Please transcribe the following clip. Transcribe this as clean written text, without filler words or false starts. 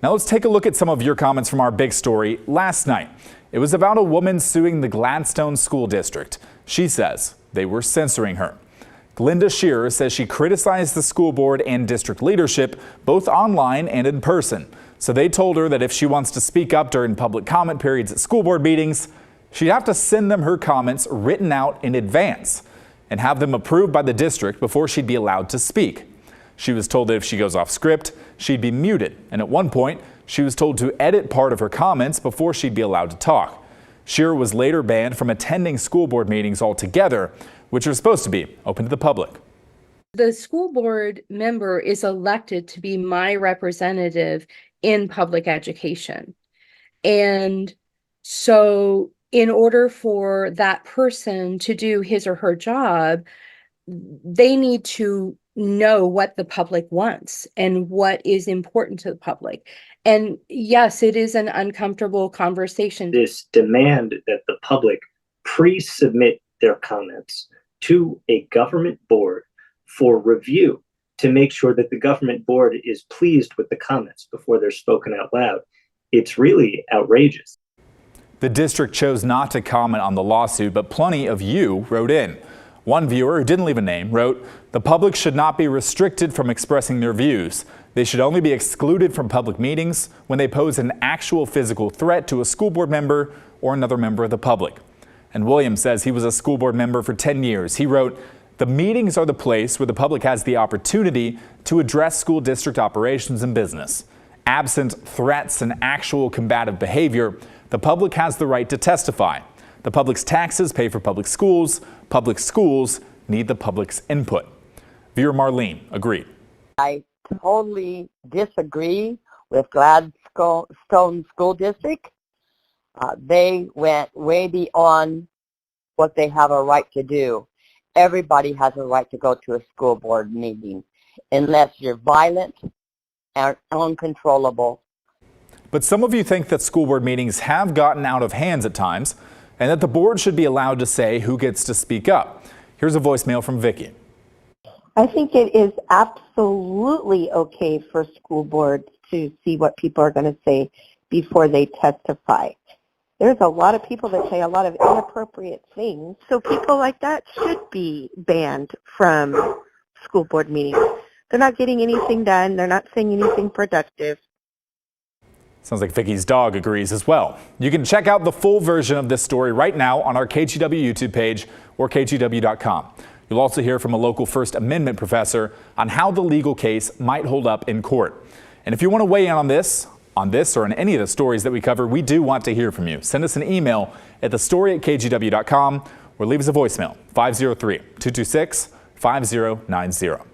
Now let's take a look at some of your comments from our big story last night. It was about a woman suing the Gladstone school district. She says they were censoring her. Glenda Scherer says she criticized the school board and district leadership both online and in person. So they told her that if she wants to speak up during public comment periods at school board meetings, she'd have to send them her comments written out in advance and have them approved by the district before she'd be allowed to speak. She was told that if she goes off script, she'd be muted. And at one point, she was told to edit part of her comments before she'd be allowed to talk. Scherer was later banned from attending school board meetings altogether, which are supposed to be open to the public. The school board member is elected to be my representative in public education. And so in order for that person to do his or her job, they need to know what the public wants and what is important to the public. And yes, it is an uncomfortable conversation. This demand that the public pre-submit their comments to a government board for review to make sure that the government board is pleased with the comments before they're spoken out loud. It's really outrageous. The district chose not to comment on the lawsuit, but plenty of you wrote in. One viewer, who didn't leave a name, wrote, "The public should not be restricted from expressing their views. They should only be excluded from public meetings when they pose an actual physical threat to a school board member or another member of the public." And William says he was a school board member for 10 years. He wrote, "The meetings are the place where the public has the opportunity to address school district operations and business. Absent threats and actual combative behavior, the public has the right to testify. The public's taxes pay for public schools. Public schools need the public's input." Viewer Marlene agreed. I totally disagree with Gladstone School District. They went way beyond what they have a right to do. Everybody has a right to go to a school board meeting unless you're violent and uncontrollable. But some of you think that school board meetings have gotten out of hands at times and that the board should be allowed to say who gets to speak up. Here's a voicemail from Vicky. I think it is absolutely okay for school boards to see what people are going to say before they testify. There's a lot of people that say a lot of inappropriate things, so people like that should be banned from school board meetings. They're not getting anything done. They're not saying anything productive. Sounds like Vicky's dog agrees as well. You can check out the full version of this story right now on our KGW YouTube page or KGW.com. You'll also hear from a local First Amendment professor on how the legal case might hold up in court. And if you want to weigh in on this or on any of the stories that we cover, we do want to hear from you. Send us an email at thestory@kgw.com or leave us a voicemail, 503-226-5090.